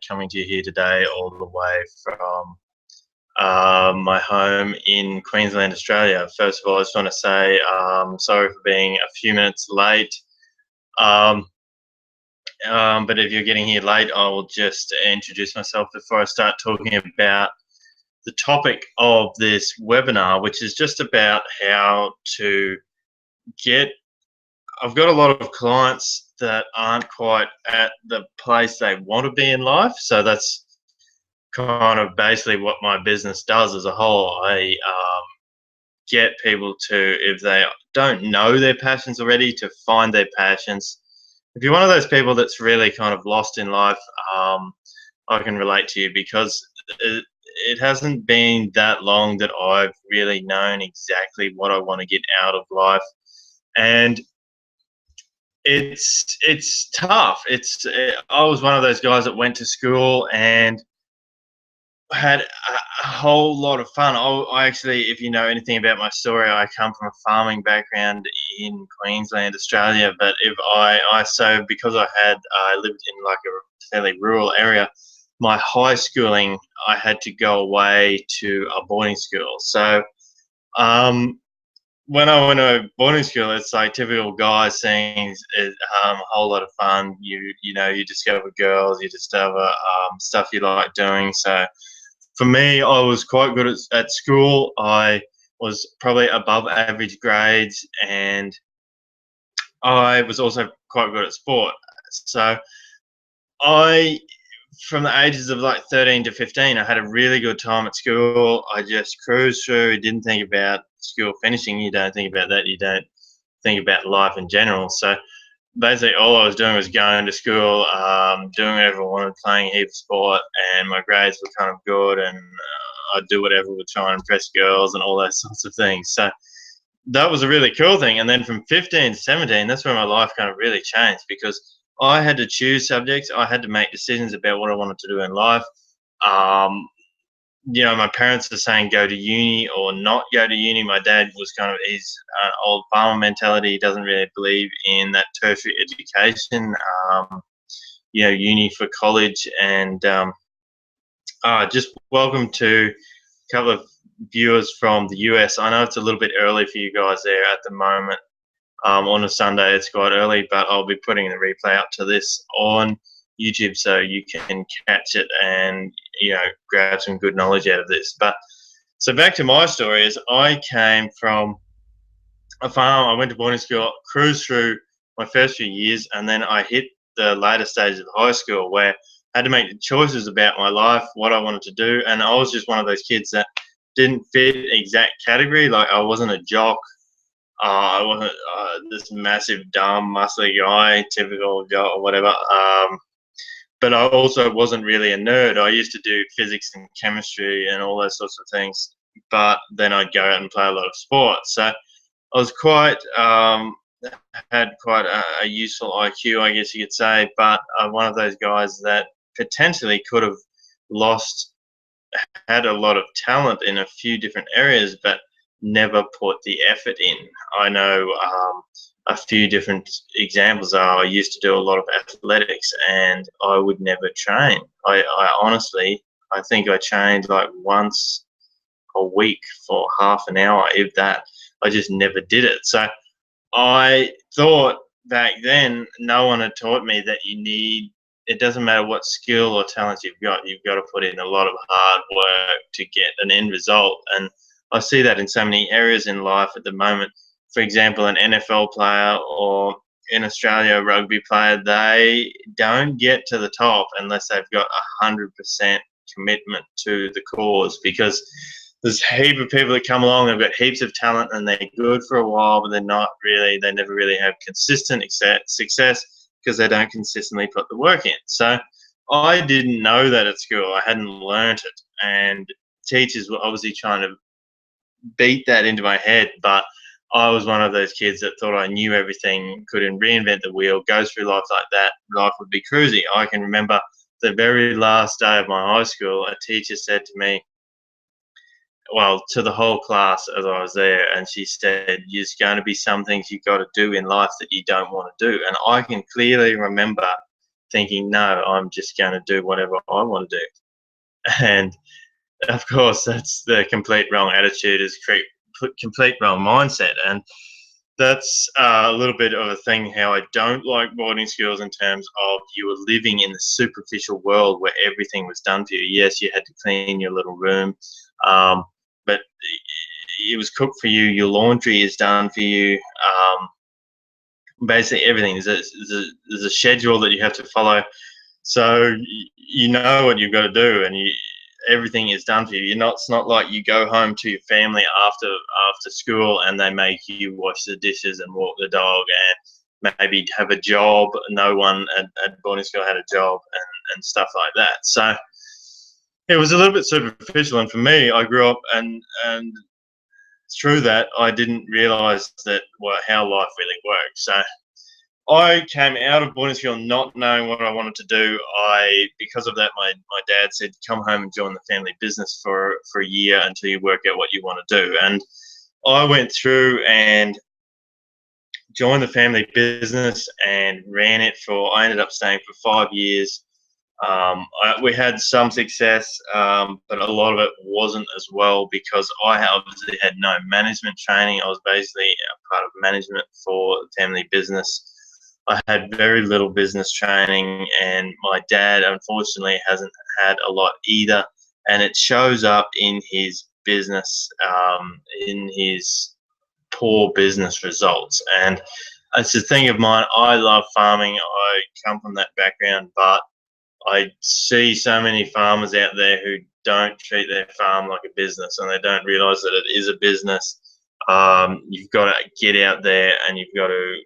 coming to you here today all the way from my home in Queensland, Australia. First of all, I just want to say sorry for being a few minutes late. Um, but if you're getting here late, I will just introduce myself before I start talking about the topic of this webinar, which is just about how to get. I've got a lot of clients that aren't quite at the place they want to be in life. So that's kind of basically what my business does as a whole. I get people to, if they don't know their passions already, to find their passions. If you're one of those people that's really kind of lost in life, I can relate to you because it hasn't been that long that I've really known exactly what I want to get out of life. And it's tough. I was one of those guys that went to school and had a whole lot of fun. I actually, if you know anything about my story, I come from a farming background in Queensland, Australia. But so because I lived in like a fairly rural area, my high schooling, I had to go away to a boarding school. So when I went to boarding school, it's like typical guys saying a whole lot of fun. You discover girls, you discover stuff you like doing. So for me, I was quite good at school. I was probably above average grades, and I was also quite good at sport. So I, from the ages of like 13 to 15, I had a really good time at school. I just cruised through, didn't think about school finishing. You don't think about that. You don't think about life in general. So basically all I was doing was going to school, doing whatever I wanted, playing a heap of sport, and my grades were kind of good, and I'd do whatever to try and impress girls and all those sorts of things. So that was a really cool thing. And then from 15 to 17, that's where my life kind of really changed because I had to choose subjects. I had to make decisions about what I wanted to do in life. Um, my parents are saying go to uni or not go to uni. My dad was he's an old farmer mentality. He doesn't really believe in that tertiary education, uni for college. And just welcome to a couple of viewers from the US. I know it's a little bit early for you guys there at the moment. On a Sunday, it's quite early, but I'll be putting the replay up to this on YouTube so you can catch it and grab some good knowledge out of this. But so back to my story is I came from a farm. I went to boarding school, cruised through my first few years, and then I hit the later stages of high school where I had to make choices about my life, what I wanted to do, and I was just one of those kids that didn't fit exact category. Like I wasn't a jock. I wasn't this massive, dumb, muscly guy, typical guy or whatever. But I also wasn't really a nerd. I used to do physics and chemistry and all those sorts of things. But then I'd go out and play a lot of sports. So I was had quite a useful IQ, I guess you could say. But one of those guys that potentially could have had a lot of talent in a few different areas, but never put the effort in. I know a few different examples are I used to do a lot of athletics and I would never train. I honestly, I think I trained like once a week for half an hour, if that. I just never did it. So I thought back then no one had taught me that it doesn't matter what skill or talent you've got to put in a lot of hard work to get an end result. And I see that in so many areas in life at the moment. For example, an NFL player or in Australia, a rugby player, they don't get to the top unless they've got 100% commitment to the cause, because there's a heap of people that come along, they've got heaps of talent and they're good for a while, but they never really have consistent success because they don't consistently put the work in. So I didn't know that at school. I hadn't learnt it. And teachers were obviously trying to beat that into my head, but I was one of those kids that thought I knew everything, couldn't reinvent the wheel, go through life like that, life would be cruisy. I can remember the very last day of my high school, a teacher said to me, well, to the whole class as I was there, and she said, there's going to be some things you've got to do in life that you don't want to do. And I can clearly remember thinking, no, I'm just going to do whatever I want to do. And of course, that's the complete wrong attitude, is complete wrong mindset. And that's a little bit of a thing how I don't like boarding schools, in terms of you were living in the superficial world where everything was done for you. Yes, you had to clean your little room, but it was cooked for you. Your laundry is done for you. Basically, everything. There's a schedule that you have to follow. So you know what you've got to do, and everything is done for you. It's not like you go home to your family after school and they make you wash the dishes and walk the dog and maybe have a job. No one at boarding school had a job, and stuff like that. So it was a little bit superficial. And for me, I grew up, and through that, I didn't realise that how life really works. So I came out of boarding school not knowing what I wanted to do. Because of that, my dad said, come home and join the family business for a year until you work out what you want to do. And I went through and joined the family business and ran it I ended up staying for 5 years. We had some success, but a lot of it wasn't as well, because I obviously had no management training. I was basically a part of management for the family business. I had very little business training, and my dad, unfortunately, hasn't had a lot either. And it shows up in his business, in his poor business results. And it's a thing of mine. I love farming. I come from that background, but I see so many farmers out there who don't treat their farm like a business, and they don't realise that it is a business. You've got to get out there, and you've got to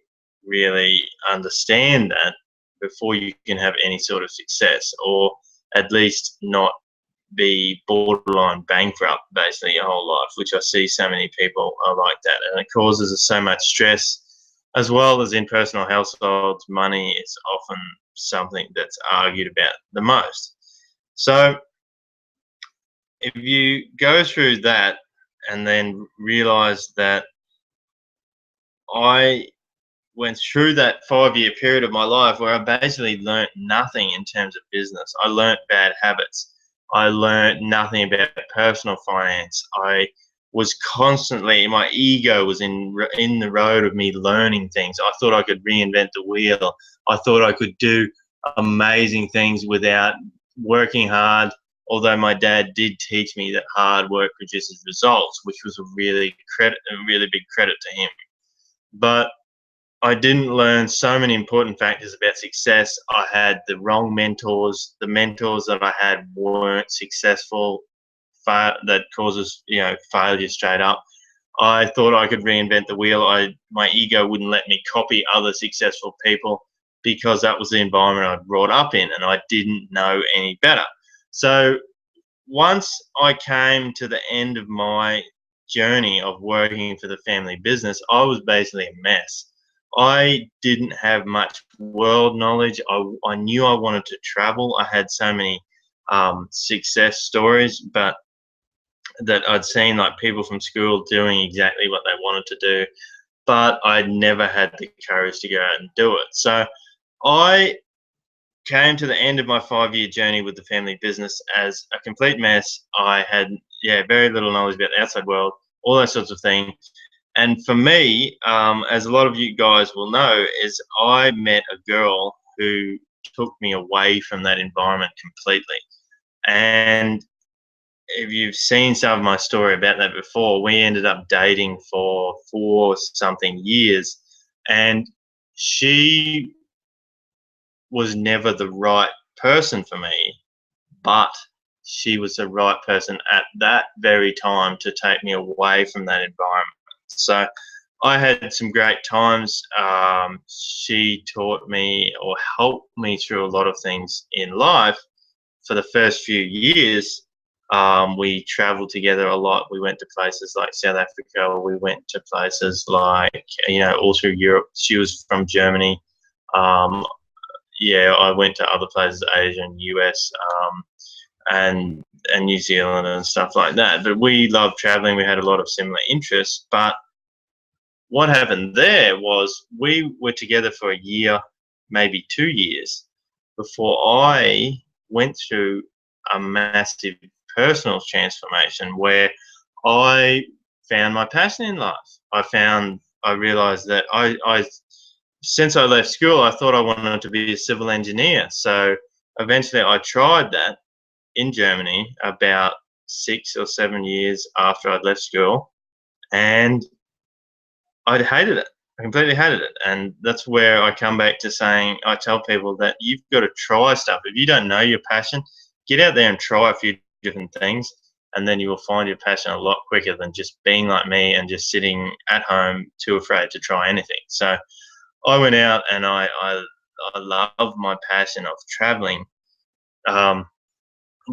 really understand that before you can have any sort of success, or at least not be borderline bankrupt basically your whole life, which I see so many people are like that. And it causes us so much stress, as well as in personal households. Money is often something that's argued about the most. So if you go through that and then realize that I went through that 5 year period of my life where I basically learnt nothing in terms of business. I learnt bad habits. I learnt nothing about personal finance. I was constantly, my ego was in the road of me learning things. I thought I could reinvent the wheel. I thought I could do amazing things without working hard. Although my dad did teach me that hard work produces results, which was a really big credit to him. But I didn't learn so many important factors about success. I had the wrong mentors. The mentors that I had weren't successful. That causes failure straight up. I thought I could reinvent the wheel. My ego wouldn't let me copy other successful people, because that was the environment I brought up in, and I didn't know any better. So once I came to the end of my journey of working for the family business, I was basically a mess. I didn't have much world knowledge. I knew I wanted to travel. I had so many success stories, but that I'd seen like people from school doing exactly what they wanted to do, but I'd never had the courage to go out and do it. So I came to the end of my 5 year journey with the family business as a complete mess. I had very little knowledge about the outside world, all those sorts of things. And for me, as a lot of you guys will know, is I met a girl who took me away from that environment completely. And if you've seen some of my story about that before, we ended up dating for 4-something years, and she was never the right person for me, but she was the right person at that very time to take me away from that environment. So I had some great times. She taught me or helped me through a lot of things in life. For the first few years, we traveled together a lot. We went to places like South Africa. We went to places like, all through Europe. She was from Germany. I went to other places, Asia and US, and New Zealand and stuff like that. But we loved traveling. We had a lot of similar interests. But what happened there was we were together for a year, maybe 2 years. before I went through a massive personal transformation where I found my passion in life. I realized that since I left school, I thought I wanted to be a civil engineer. So eventually I tried that in Germany about 6 or 7 years after I'd left school, and I hated it. I completely hated it. And that's where I come back to saying, I tell people that you've got to try stuff. If you don't know your passion, get out there and try a few different things. And then you will find your passion a lot quicker than just being like me and just sitting at home too afraid to try anything. So I went out and I love my passion of traveling. Um,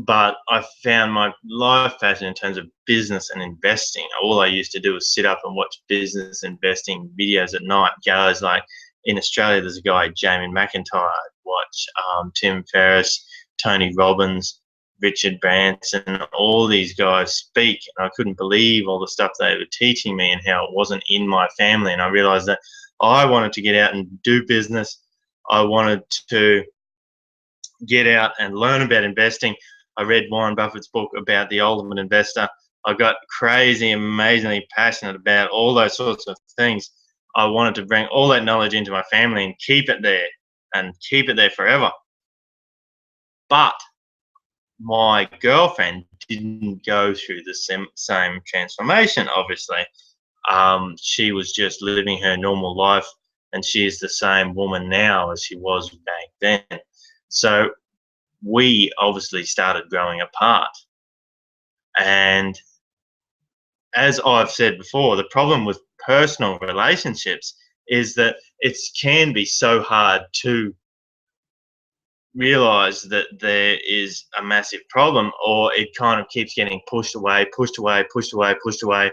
but I found my life passion in terms of business and investing. All I used to do was sit up and watch business investing videos at night. Guys like in Australia, there's a guy, Jamie McIntyre. I'd watch Tim Ferriss, Tony Robbins, Richard Branson, all these guys speak. And I couldn't believe all the stuff they were teaching me and how it wasn't in my family. And I realized that I wanted to get out and do business. I wanted to get out and learn about investing. I read Warren Buffett's book about the ultimate investor. I got crazy, amazingly passionate about all those sorts of things. I wanted to bring all that knowledge into my family and keep it there and keep it there forever. But my girlfriend didn't go through the same transformation, obviously. She was just living her normal life, and she is the same woman now as she was back then. So we obviously started growing apart. And as I've said before, the problem with personal relationships is that it can be so hard to realize that there is a massive problem, or it kind of keeps getting pushed away, pushed away, pushed away, pushed away.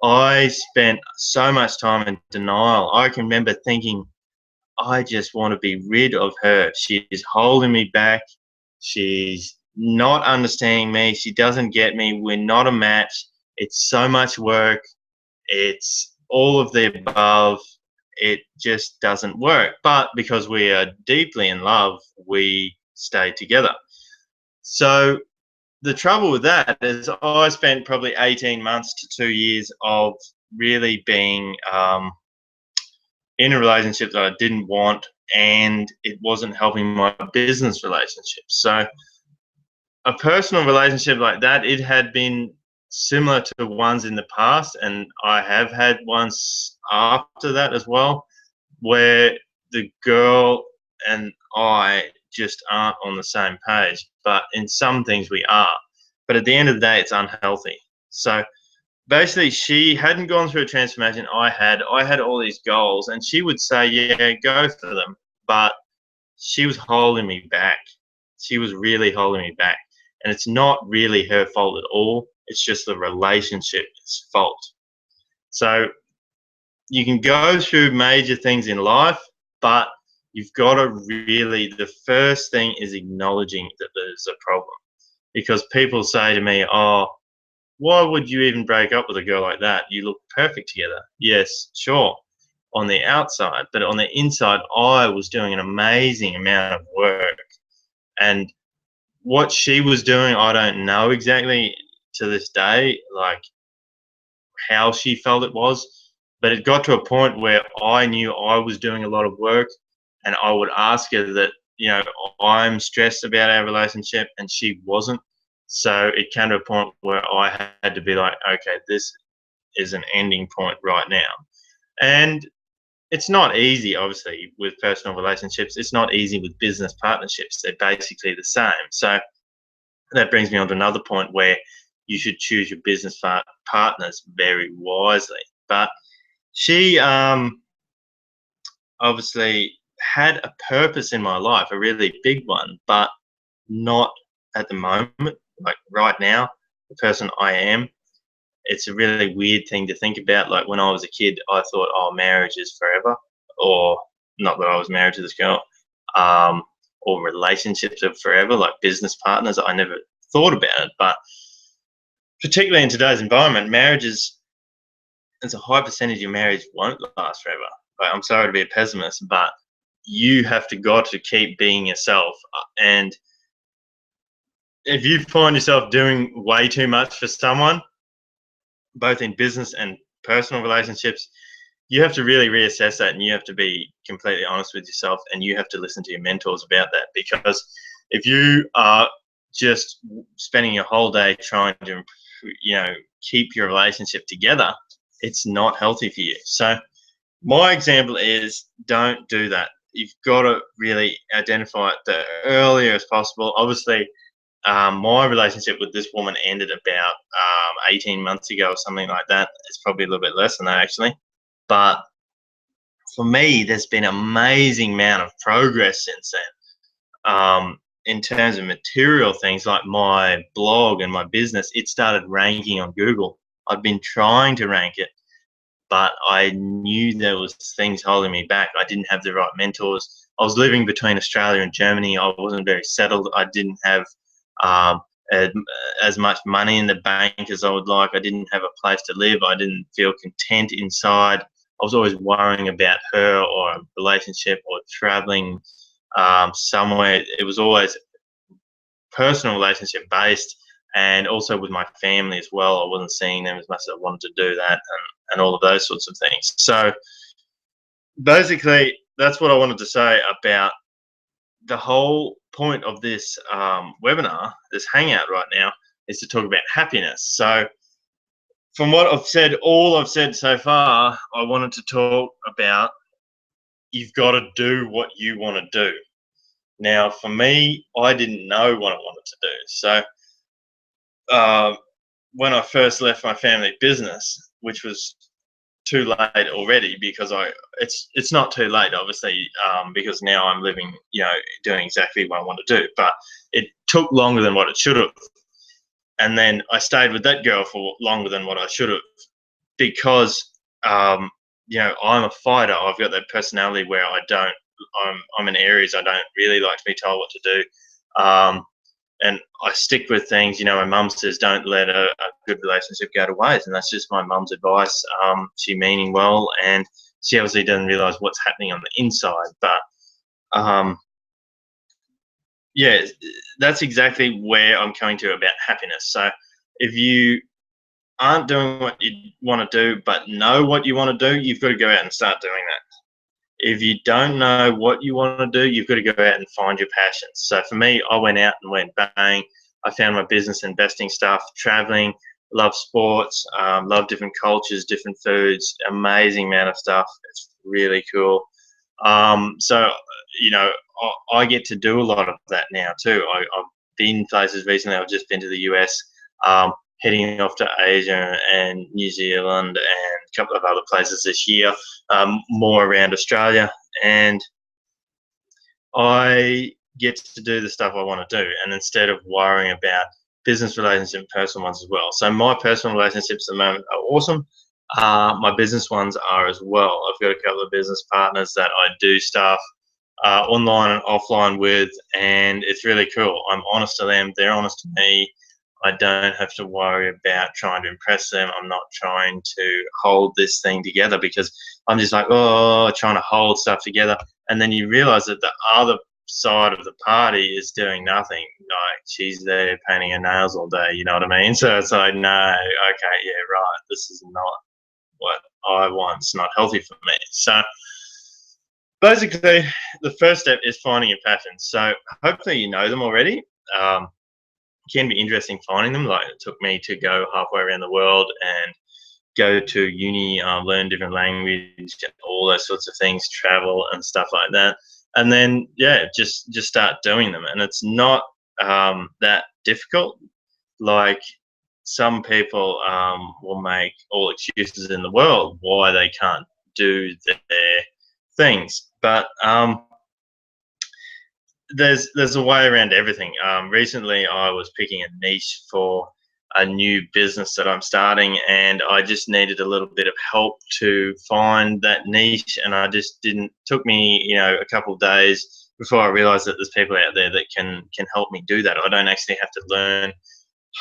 I spent so much time in denial. I can remember thinking, I just want to be rid of her. She's holding me back. She's not understanding me. She doesn't get me. We're not a match. It's so much work. It's all of the above. It just doesn't work. But because we are deeply in love, we stay together. So the trouble with that is I spent probably 18 months to 2 years of really being in a relationship that I didn't want, and it wasn't helping my business relationships. So a personal relationship like that, it had been similar to ones in the past, and I have had ones after that as well, where the girl and I just aren't on the same page. But in some things we are. But at the end of the day, it's unhealthy. So basically, she hadn't gone through a transformation I had. I had all these goals, and she would say, yeah, go for them. But she was holding me back. She was really holding me back. And it's not really her fault at all. It's just the relationship's fault. So you can go through major things in life, but you've got to really, the first thing is acknowledging that there's a problem. Because people say to me, oh, why would you even break up with a girl like that? You look perfect together. Yes, sure, on the outside, but on the inside, I was doing an amazing amount of work. And what she was doing, I don't know exactly to this day, like how she felt it was. But it got to a point where I knew I was doing a lot of work, and I would ask her that, I'm stressed about our relationship, and she wasn't. So it came to a point where I had to be like, okay, this is an ending point right now. And it's not easy, obviously, with personal relationships. It's not easy with business partnerships. They're basically the same. So that brings me on to another point where you should choose your business partners very wisely. But she obviously had a purpose in my life, a really big one, but not at the moment. Like right now, the person I am, it's a really weird thing to think about. Like when I was a kid, I thought, oh, marriage is forever, or not that I was married to this girl, or relationships are forever, like business partners. I never thought about it, but particularly in today's environment, marriages, there's a high percentage of marriage won't last forever. Like, I'm sorry to be a pessimist, but you have got to keep being yourself. And if you find yourself doing way too much for someone, both in business and personal relationships, you have to really reassess that, and you have to be completely honest with yourself, and you have to listen to your mentors about that. Because if you are just spending your whole day trying to, keep your relationship together, it's not healthy for you. So my example is, don't do that. You've got to really identify it the earlier as possible. Obviously, my relationship with this woman ended about 18 months ago or something like that. It's probably a little bit less than that, actually. But for me, there's been an amazing amount of progress since then. In terms of material things like my blog and my business, it started ranking on Google. I've been trying to rank it, but I knew there was things holding me back. I didn't have the right mentors. I was living between Australia and Germany. I wasn't very settled. I didn't have um, as much money in the bank as I would like. I didn't have a place to live. I didn't feel content inside. I was always worrying about her or a relationship or traveling somewhere. It was always personal relationship based, and also with my family as well. I wasn't seeing them as much as I wanted to do that, and all of those sorts of things. So basically, that's what I wanted to say about the whole point of this webinar, this hangout right now, is to talk about happiness. So from what I've said, all I've said so far, I wanted to talk about, you've got to do what you want to do. Now, for me, I didn't know what I wanted to do. So when I first left my family business, which was too late already, because it's not too late, obviously, because now I'm living, doing exactly what I want to do, but it took longer than what it should have. And then I stayed with that girl for longer than what I should have, because I'm a fighter. I've got that personality where I'm in areas I don't really like to be told what to do. And I stick with things. My mum says don't let a good relationship go to waste, and that's just my mum's advice. She meaning well, and she obviously doesn't realise what's happening on the inside. But yeah, that's exactly where I'm coming to about happiness. So if you aren't doing what you want to do, but know what you want to do, you've got to go out and start doing that. If you don't know what you want to do, you've got to go out and find your passions. So for me, I went out and went bang. I found my business investing stuff, traveling, love sports, love different cultures, different foods, amazing amount of stuff. It's really cool. So, I get to do a lot of that now too. I've been places recently. I've just been to the US, heading off to Asia and New Zealand and a couple of other places this year, more around Australia. And I get to do the stuff I want to do, and instead of worrying about business relationships and personal ones as well. So my personal relationships at the moment are awesome. My business ones are as well. I've got a couple of business partners that I do stuff online and offline with, and it's really cool. I'm honest to them, they're honest to me. I don't have to worry about trying to impress them. I'm not trying to hold this thing together, because I'm just like, trying to hold stuff together. And then you realize that the other side of the party is doing nothing. Like, she's there painting her nails all day, you know what I mean? So it's like, no, okay, yeah, right, this is not what I want. It's not healthy for me. So basically, the first step is finding your passions. So hopefully you know them already. Can be interesting finding them. Like, it took me to go halfway around the world and go to uni, learn different language, all those sorts of things, travel and stuff like that. And then, just start doing them. And it's not that difficult. Like, some people will make all excuses in the world why they can't do their things. But there's a way around everything. Recently, I was picking a niche for a new business that I'm starting, and I just needed a little bit of help to find that niche. And I just didn't. Took me, a couple of days before I realized that there's people out there that can help me do that. I don't actually have to learn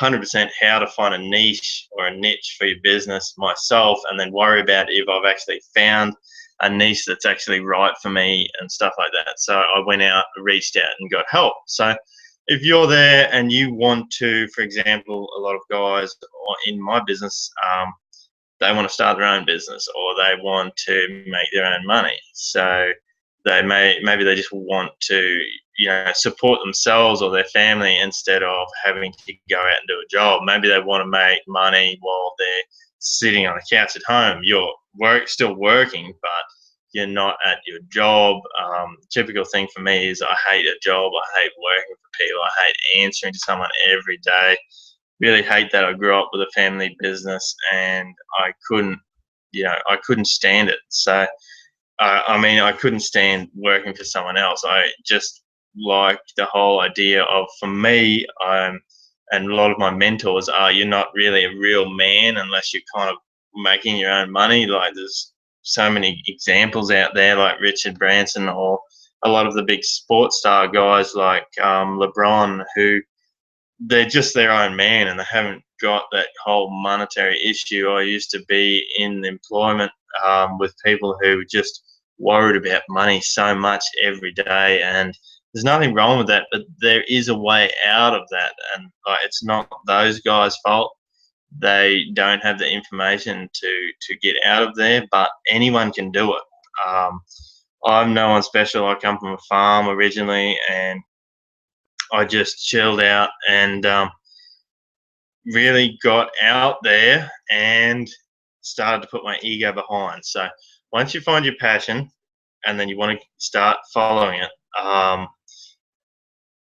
100% how to find a niche or a niche for your business myself, and then worry about if I've actually found a niche that's actually right for me and stuff like that. So I went out, reached out, and got help. So if you're there and you want to, for example, a lot of guys in my business, they want to start their own business or they want to make their own money. So maybe they just want to support themselves or their family instead of having to go out and do a job. Maybe they want to make money while they're sitting on a couch at home. You're still working, but you're not at your job. Typical thing for me is I hate a job. I hate working for people. I hate answering to someone every day. Really hate that. I grew up with a family business and I couldn't stand it. So I couldn't stand working for someone else. I just like the whole idea of, for me, and a lot of my mentors are, you're not really a real man unless you're kind of making your own money. Like there's so many examples out there, like Richard Branson or a lot of the big sports star guys like LeBron, who they're just their own man and they haven't got that whole monetary issue. I used to be in employment with people who just worried about money so much every day, and there's nothing wrong with that, but there is a way out of that, and it's not those guys' fault. They don't have the information to get out of there, but anyone can do it. I'm no one special. I come from a farm originally, and I just chilled out and really got out there and started to put my ego behind. So once you find your passion and then you want to start following it,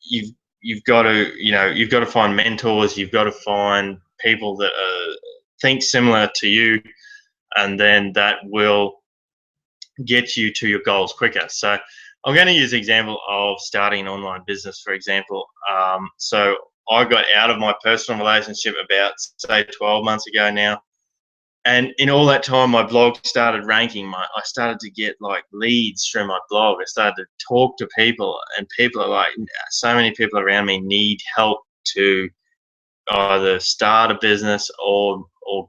you've you've got to find mentors. You've got to find people that think similar to you, and then that will get you to your goals quicker. So I'm going to use the example of starting an online business, for example. So I got out of my personal relationship about, say, 12 months ago now. And in all that time, my blog started ranking. I started to get like leads through my blog. I started to talk to people, and people are like, so many people around me need help to either start a business or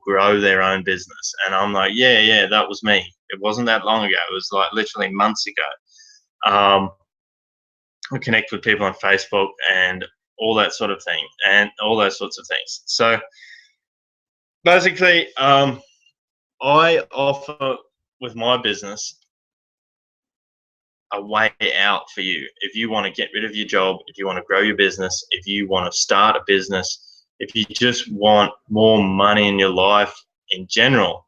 grow their own business. And I'm like, yeah, that was me. It wasn't that long ago. It was like literally months ago. I connect with people on Facebook and all that sort of thing, and all those sorts of things. So basically, I offer with my business a way out for you. If you want to get rid of your job, if you want to grow your business, if you want to start a business, if you just want more money in your life in general,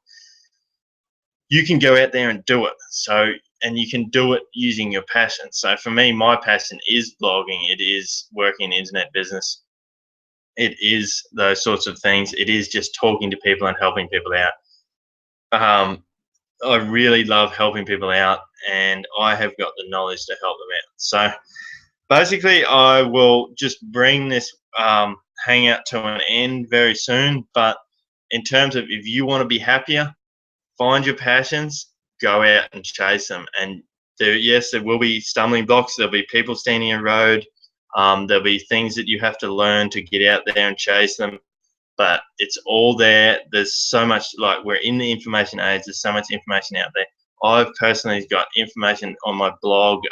you can go out there and do it. So, and you can do it using your passion. So for me, my passion is blogging. It is working in internet business. It is those sorts of things. It is just talking to people and helping people out. I really love helping people out, and I have got the knowledge to help them out. So basically, I will just bring this hangout to an end very soon. But in terms of, if you want to be happier, find your passions, go out and chase them. And yes, there will be stumbling blocks. There'll be people standing in the road. There'll be things that you have to learn to get out there and chase them. But it's all there. There's so much, like, we're in the information age. There's so much information out there. I've personally got information on my blog,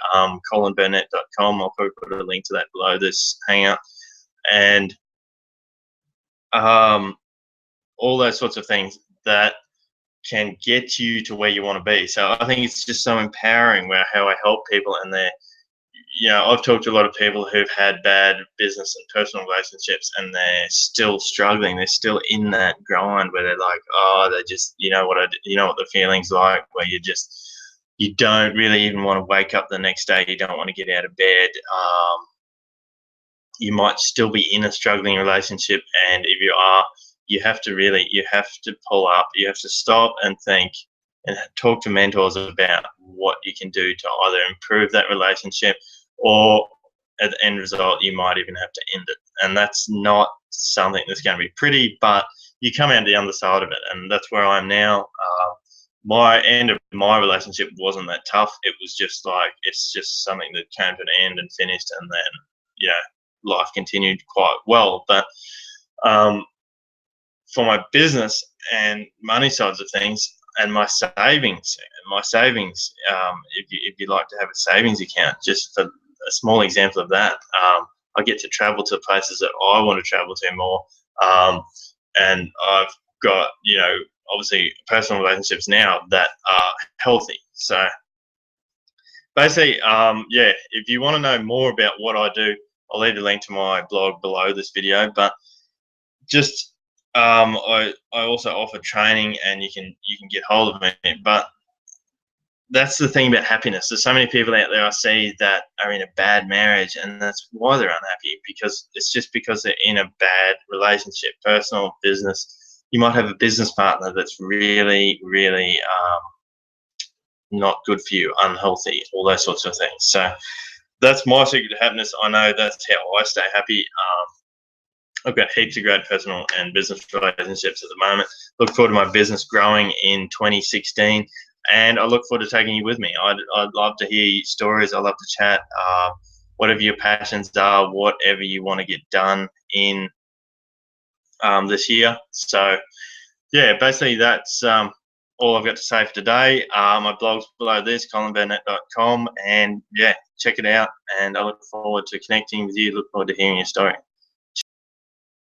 colinburnett.com. I'll probably put a link to that below this hangout. And all those sorts of things that can get you to where you want to be. So I think it's just so empowering how I help people, and I've talked to a lot of people who've had bad business and personal relationships, and they're still struggling. They're still in that grind where they're like, they just, what the feeling's like, where you don't really even want to wake up the next day. You don't want to get out of bed. You might still be in a struggling relationship, and if you are, you have to pull up. You have to stop and think and talk to mentors about what you can do to either improve that relationship, or at the end result, you might even have to end it. And that's not something that's going to be pretty, but you come out the other side of it. And that's where I am now. My end of my relationship wasn't that tough. It was just like, it's just something that came to an end and finished, and then, life continued quite well. But for my business and money sides of things, and my savings. If you like to have a savings account, just for a small example of that, I get to travel to places that I want to travel to more, and I've got, obviously personal relationships now that are healthy. So basically, yeah, if you want to know more about what I do, I'll leave a link to my blog below this video. But just I also offer training, and you can get hold of me. But that's the thing about happiness. There's so many people out there I see that are in a bad marriage, and that's why they're unhappy, because it's just because they're in a bad relationship, personal, business. You might have a business partner that's really, really not good for you, unhealthy, all those sorts of things. So that's my secret to happiness. I know that's how I stay happy. I've got heaps of great personal and business relationships at the moment. Look forward to my business growing in 2016, and I look forward to taking you with me. I'd love to hear stories. I love to chat. Whatever your passions are, whatever you want to get done in this year. So yeah, basically that's all I've got to say for today. My blog's below this, colinburnett.com, and yeah, check it out. And I look forward to connecting with you. Look forward to hearing your story.